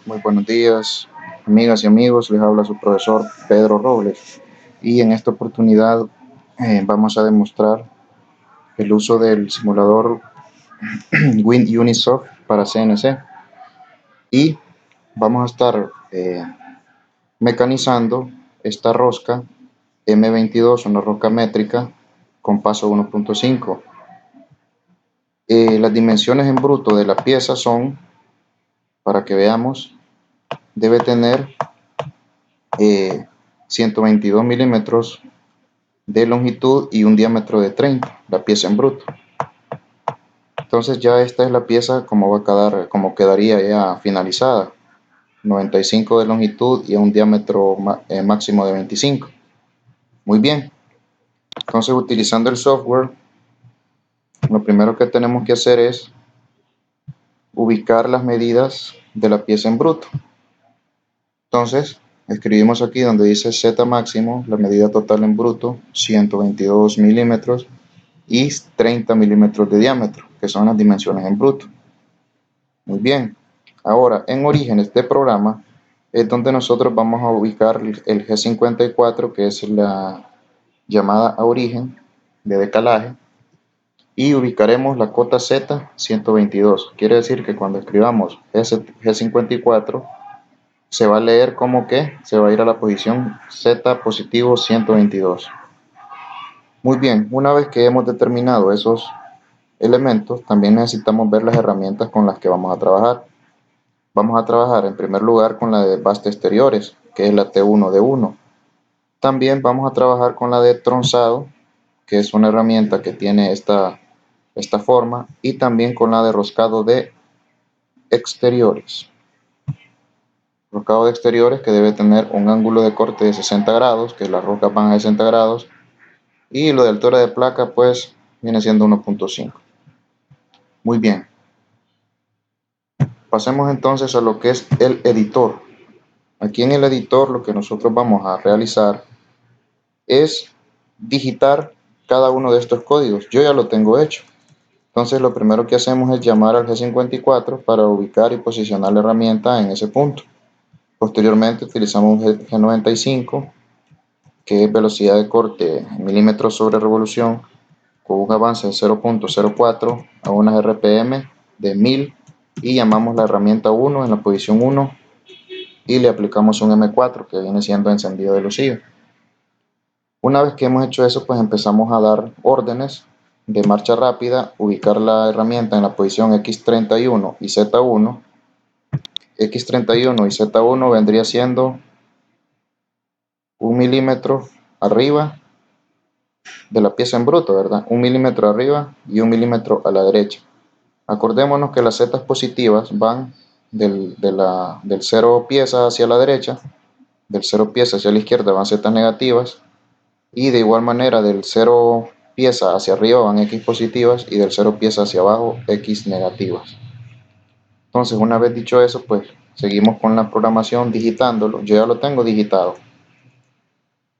Muy buenos días, amigas y amigos. Les habla su profesor Pedro Robles y en esta oportunidad vamos a demostrar el uso del simulador WinUnisoft para CNC y vamos a estar mecanizando esta rosca M22, una rosca métrica con paso 1.5. Las dimensiones en bruto de la pieza son, para que veamos, debe tener 122 milímetros de longitud y un diámetro de 30, la pieza en bruto. Entonces ya esta es la pieza como va a quedar, como quedaría ya finalizada. 95 de longitud y un diámetro máximo de 25. Muy bien. Entonces, utilizando el software, lo primero que tenemos que hacer es ubicar las medidas de la pieza en bruto. Entonces, escribimos aquí donde dice Z máximo, la medida total en bruto, 122 milímetros y 30 milímetros de diámetro, que son las dimensiones en bruto. Muy bien. Ahora, en orígenes de programa es donde nosotros vamos a ubicar el G54, que es la llamada a origen de decalaje, y ubicaremos la cota Z 122. Quiere decir que cuando escribamos G54 se va a leer como que se va a ir a la posición Z positivo 122. Muy bien, una vez que hemos determinado esos elementos, también necesitamos ver las herramientas con las que vamos a trabajar. Vamos a trabajar en primer lugar con la de basta exteriores, que es la T1D1. También vamos a trabajar con la de tronzado, que es una herramienta que tiene esta forma, y también con la de roscado de exteriores. Roscado de exteriores que debe tener un ángulo de corte de 60 grados, que las roscas van a 60 grados, y lo de altura de placa pues viene siendo 1.5. Muy bien. Pasemos entonces a lo que es el editor. Aquí en el editor lo que nosotros vamos a realizar es digitar cada uno de estos códigos. Yo ya lo tengo hecho. Entonces lo primero que hacemos es llamar al G54 para ubicar y posicionar la herramienta en ese punto. Posteriormente utilizamos un G95, que es velocidad de corte en milímetros sobre revolución, con un avance de 0.04 a unas RPM de 1000, y llamamos la herramienta 1 en la posición 1 y le aplicamos un M4, que viene siendo encendido de lucillo. Una vez que hemos hecho eso, pues empezamos a dar órdenes de marcha rápida, ubicar la herramienta en la posición X31 y Z1. X31 y Z1 vendría siendo 1 milímetro arriba de la pieza en bruto, ¿verdad? 1 milímetro arriba y 1 milímetro a la derecha. Acordémonos que las zetas positivas van del 0 pieza hacia la derecha, del 0 pieza hacia la izquierda van zetas negativas, y de igual manera del 0 pieza hacia arriba van X positivas y del 0 pieza hacia abajo X negativas. Entonces, una vez dicho eso, pues seguimos con la programación digitándolo. Yo ya lo tengo digitado.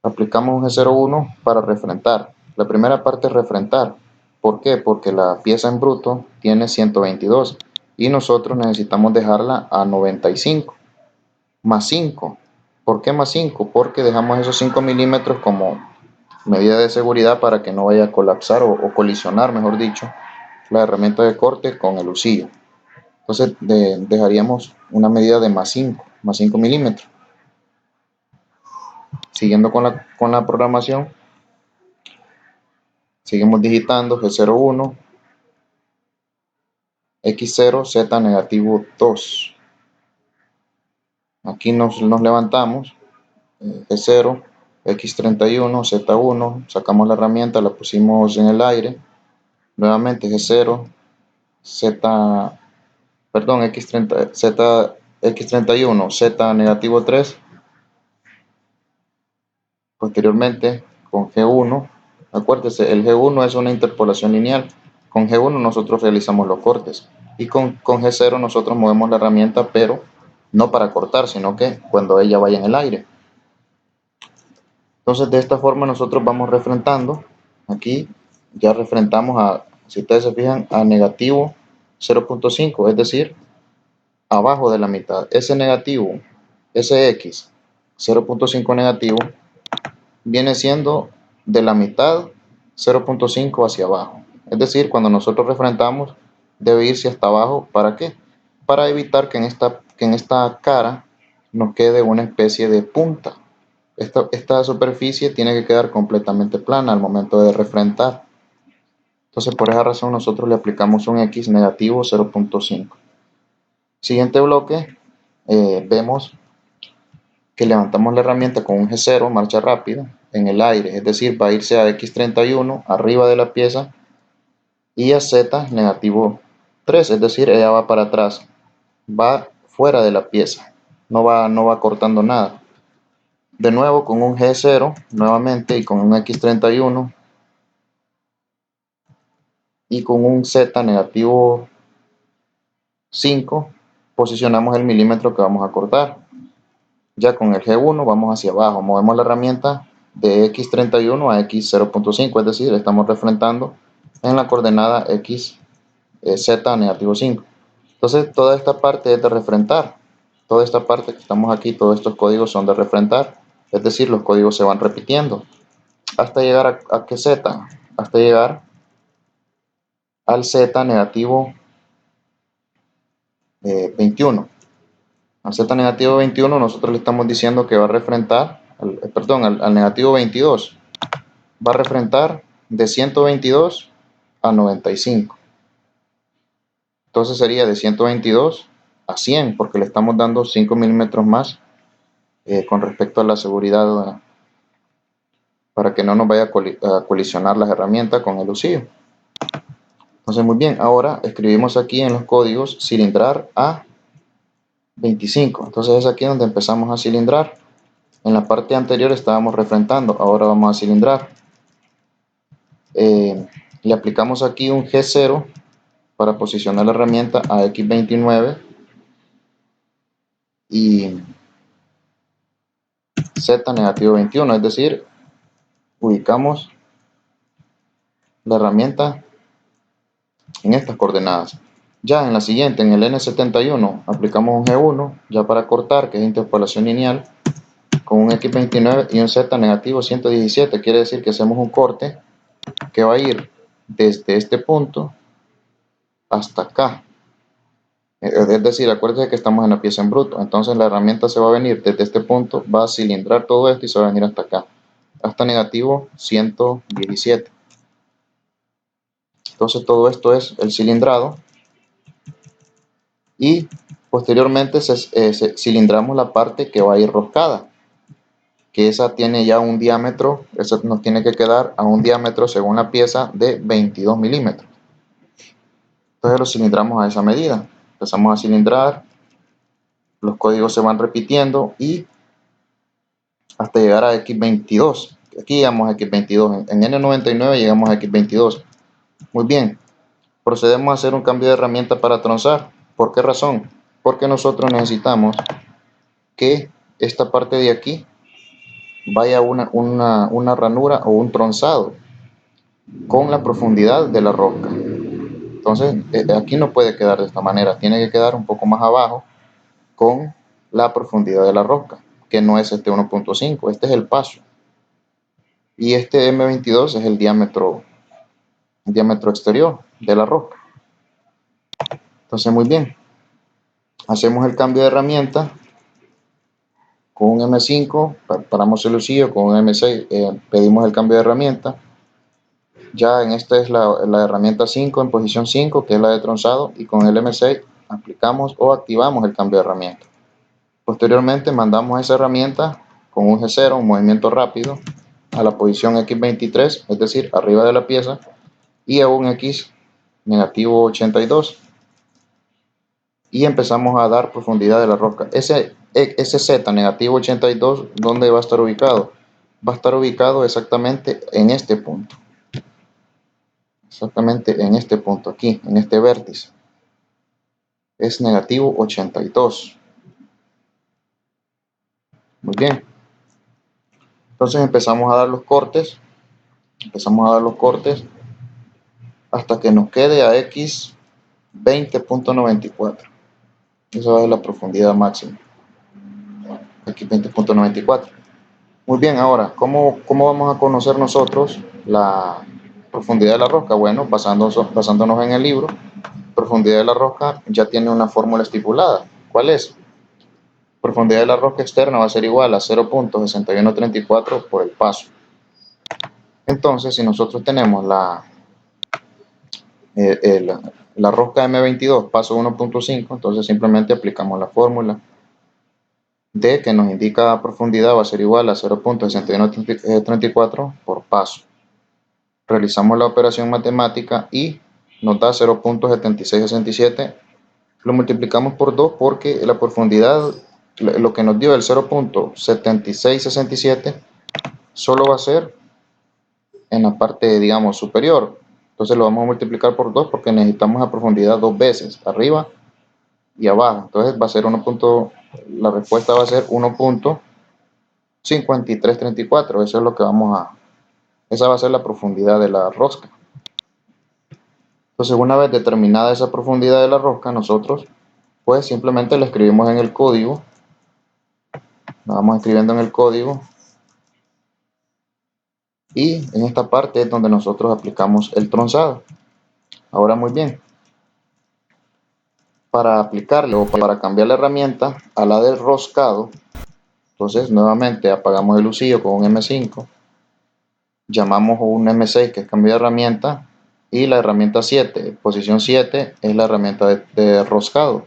Aplicamos un G01 para refrentar. La primera parte es refrentar. ¿Por qué? Porque la pieza en bruto tiene 122 y nosotros necesitamos dejarla a 95 más 5. ¿Por qué más 5? Porque dejamos esos 5 milímetros como medida de seguridad para que no vaya a colapsar o colisionar, mejor dicho, la herramienta de corte con el husillo. Entonces dejaríamos una medida de más 5 milímetros. Siguiendo con la programación, seguimos digitando G01, X0, Z negativo 2. Aquí nos levantamos, G0, X31, Z1, sacamos la herramienta, la pusimos en el aire, nuevamente G0, Z, perdón, X30, Z, X31, Z negativo 3, posteriormente con G1, acuérdese, el G1 es una interpolación lineal, con G1 nosotros realizamos los cortes, y con G0 nosotros movemos la herramienta, pero no para cortar, sino que cuando ella vaya en el aire. Entonces de esta forma nosotros vamos refrentando. Aquí ya refrentamos a, si ustedes se fijan, a negativo 0.5, es decir, abajo de la mitad. Ese negativo, ese X 0.5 negativo, viene siendo de la mitad 0.5 hacia abajo. Es decir, cuando nosotros refrentamos, debe irse hasta abajo. ¿Para qué? Para evitar que en esta cara nos quede una especie de punta. Esta superficie tiene que quedar completamente plana al momento de refrentar. Entonces, por esa razón, nosotros le aplicamos un X negativo 0.5. Siguiente bloque, vemos que levantamos la herramienta con un G0, marcha rápida, en el aire, es decir, va a irse a X31 arriba de la pieza y a Z negativo 3, es decir, ella va para atrás, va fuera de la pieza, no va cortando nada. De nuevo con un G0 nuevamente y con un X31 y con un Z negativo 5 posicionamos el milímetro que vamos a cortar. Ya con el G1 vamos hacia abajo, movemos la herramienta de X31 a X0.5, es decir, estamos refrentando en la coordenada X, Z negativo 5. Entonces toda esta parte es de refrentar, toda esta parte que estamos aquí, todos estos códigos son de refrentar, es decir, los códigos se van repitiendo hasta llegar a qué Z, hasta llegar al Z negativo 21. Al Z negativo 21 nosotros le estamos diciendo que va a refrentar, al negativo 22, va a refrentar de 122 a 95. Entonces sería de 122 a 100 porque le estamos dando 5 milímetros más con respecto a la seguridad para que no nos vaya a colisionar las herramientas con el usillo. Entonces muy bien, ahora escribimos aquí en los códigos cilindrar a 25. Entonces es aquí donde empezamos a cilindrar. En la parte anterior estábamos refrentando, ahora vamos a cilindrar. Le aplicamos aquí un G0 para posicionar la herramienta a X29 y Z negativo 21, es decir, ubicamos la herramienta en estas coordenadas. Ya en la siguiente, en el N71, aplicamos un G1 ya para cortar, que es interpolación lineal, con un X29 y un Z negativo 117, quiere decir que hacemos un corte que va a ir desde este punto hasta acá. Es decir, acuérdense que estamos en la pieza en bruto, entonces la herramienta se va a venir desde este punto, va a cilindrar todo esto y se va a venir hasta acá, hasta negativo 117. Entonces todo esto es el cilindrado y posteriormente cilindramos la parte que va a ir roscada, que esa tiene ya un diámetro, esa nos tiene que quedar a un diámetro según la pieza de 22 milímetros. Entonces lo cilindramos a esa medida, empezamos a cilindrar, los códigos se van repitiendo y hasta llegar a X22. Aquí llegamos a X22, en N99 llegamos a X22. Muy bien, procedemos a hacer un cambio de herramienta para tronzar. ¿Por qué razón? Porque nosotros necesitamos que esta parte de aquí vaya una ranura o un tronzado con la profundidad de la rosca. Entonces, aquí no puede quedar de esta manera, tiene que quedar un poco más abajo con la profundidad de la rosca, que no es este 1.5, este es el paso. Y este M22 es el diámetro exterior de la rosca. Entonces, muy bien, hacemos el cambio de herramienta con un M5, paramos el usillo, con un M6 pedimos el cambio de herramienta. Ya en esta es la herramienta 5 en posición 5, que es la de tronzado, y con el M6 aplicamos o activamos el cambio de herramienta. Posteriormente mandamos esa herramienta con un G0, un movimiento rápido, a la posición X23, es decir, arriba de la pieza, y a un X negativo 82. Y empezamos a dar profundidad de la rosca. Ese Z negativo 82, ¿dónde va a estar ubicado? Va a estar ubicado exactamente en este punto. Exactamente en este punto aquí, en este vértice. Es negativo 82. Muy bien. Entonces empezamos a dar los cortes. Empezamos a dar los cortes hasta que nos quede a X 20.94. Esa va a ser la profundidad máxima. Aquí 20.94. Muy bien, ahora, ¿cómo vamos a conocer nosotros la profundidad de la rosca? Bueno, basándonos en el libro, profundidad de la rosca ya tiene una fórmula estipulada. ¿Cuál es? Profundidad de la rosca externa va a ser igual a 0.6134 por el paso. Entonces, si nosotros tenemos eh, el- la rosca M22 paso 1.5, entonces simplemente aplicamos la fórmula D que nos indica profundidad va a ser igual a 0.6134 por paso. Realizamos la operación matemática y nos da 0.7667. Lo multiplicamos por 2 porque la profundidad, lo que nos dio el 0.7667, solo va a ser en la parte, digamos, superior. Entonces lo vamos a multiplicar por 2 porque necesitamos la profundidad dos veces, arriba y abajo. Entonces va a ser la respuesta va a ser 1.5334. Eso es lo que esa va a ser la profundidad de la rosca. Entonces una vez determinada esa profundidad de la rosca, nosotros pues simplemente la escribimos en el código. La vamos escribiendo en el código y en esta parte es donde nosotros aplicamos el tronzado. Ahora muy bien, para aplicarle o para cambiar la herramienta a la del roscado, entonces nuevamente apagamos el lucillo con un M5, llamamos un M6 que es cambio de herramienta y la herramienta 7, posición 7 es la herramienta de roscado.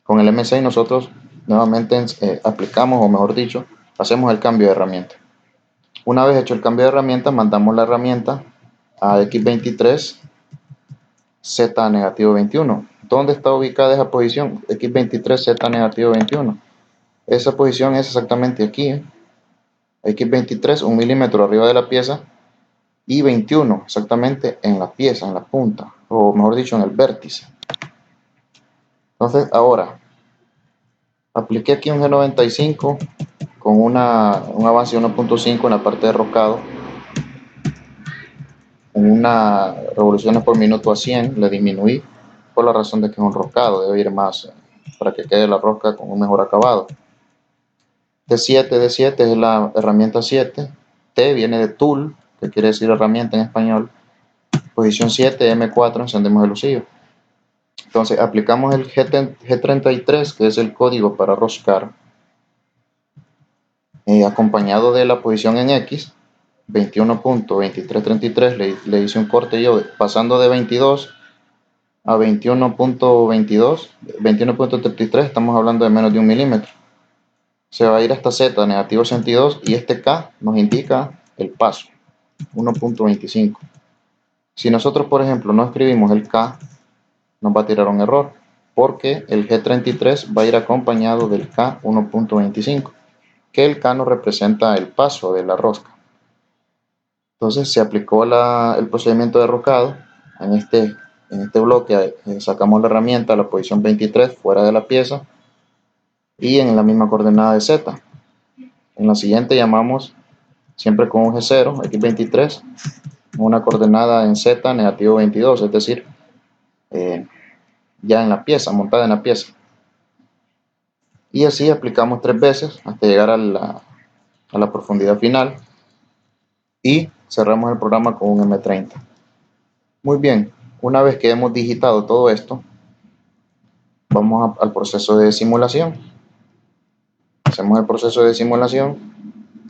Con el M6 nosotros nuevamente aplicamos, o mejor dicho, hacemos el cambio de herramienta. Una vez hecho el cambio de herramienta, mandamos la herramienta a X23 Z negativo 21. ¿Dónde está ubicada esa posición? X23 Z negativo 21. Esa posición es exactamente aquí. X23, 1 milímetro arriba de la pieza, y 21 exactamente en la pieza, en la punta, o mejor dicho, en el vértice. Entonces, ahora, apliqué aquí un G95 con un avance de 1.5 en la parte de roscado, en una revoluciones por minuto a 100, le disminuí por la razón de que es un roscado, debe ir más para que quede la rosca con un mejor acabado. D7 es la herramienta 7, T viene de tool, que quiere decir herramienta en español, posición 7, M4, encendemos el lucillo. Entonces aplicamos el G33, que es el código para roscar, acompañado de la posición en X, 21.2333, le hice un corte yo pasando de 22 a 21.22, 21.33, estamos hablando de menos de 1 milímetro. Se va a ir hasta Z, negativo 62, y este K nos indica el paso, 1.25. Si nosotros, por ejemplo, no escribimos el K, nos va a tirar un error, porque el G33 va a ir acompañado del K 1.25, que el K nos representa el paso de la rosca. Entonces se aplicó el procedimiento de roscado. En este bloque sacamos la herramienta a la posición 23 fuera de la pieza y en la misma coordenada de Z. En la siguiente llamamos siempre con un G0, X23, una coordenada en Z negativo 22, es decir, ya en la pieza, montada en la pieza. Y así aplicamos 3 veces hasta llegar a la profundidad final y cerramos el programa con un M30. Muy bien, una vez que hemos digitado todo esto, vamos al proceso de simulación. Hacemos el proceso de simulación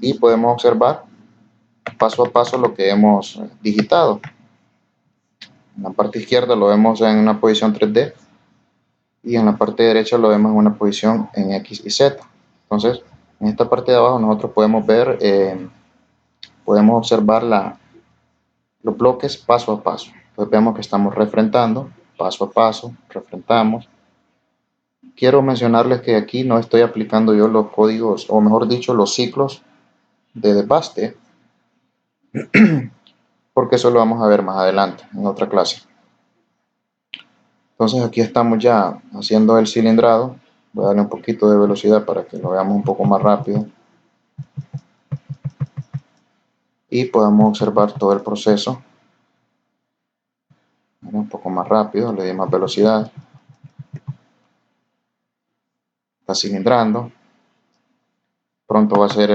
y podemos observar paso a paso lo que hemos digitado. En la parte izquierda lo vemos en una posición 3D y en la parte derecha lo vemos en una posición en X y Z. Entonces, en esta parte de abajo nosotros podemos ver, podemos observar los bloques paso a paso. Entonces vemos que estamos refrentando paso a paso, refrentamos. Quiero mencionarles que aquí no estoy aplicando yo los códigos, o mejor dicho, los ciclos de desbaste, porque eso lo vamos a ver más adelante en otra clase. Entonces aquí estamos ya haciendo el cilindrado. Voy a darle un poquito de velocidad para que lo veamos un poco más rápido y podamos observar todo el proceso un poco más rápido. Le di más velocidad. está cilindrando. Pronto va a ser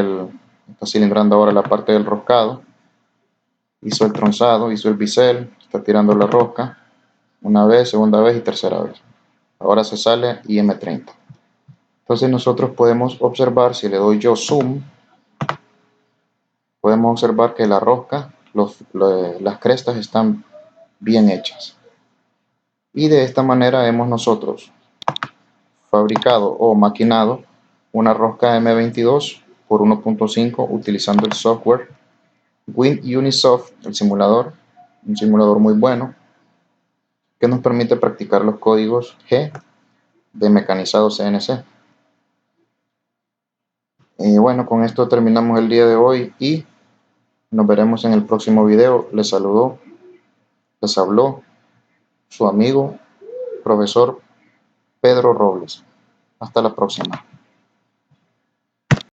está cilindrando ahora la parte del roscado. Hizo el tronzado, hizo el bisel, está tirando la rosca. Una vez, segunda vez y tercera vez. Ahora se sale IM30. Entonces nosotros podemos observar, si le doy yo zoom, podemos observar que la rosca, las crestas están bien hechas. Y de esta manera hemos nosotros fabricado o maquinado una rosca M22 por 1.5 utilizando el software WinUnisoft, el simulador, un simulador muy bueno que nos permite practicar los códigos G de mecanizado CNC. Y bueno, con esto terminamos el día de hoy y nos veremos en el próximo video. Les habló su amigo, profesor Pedro Robles. Hasta la próxima.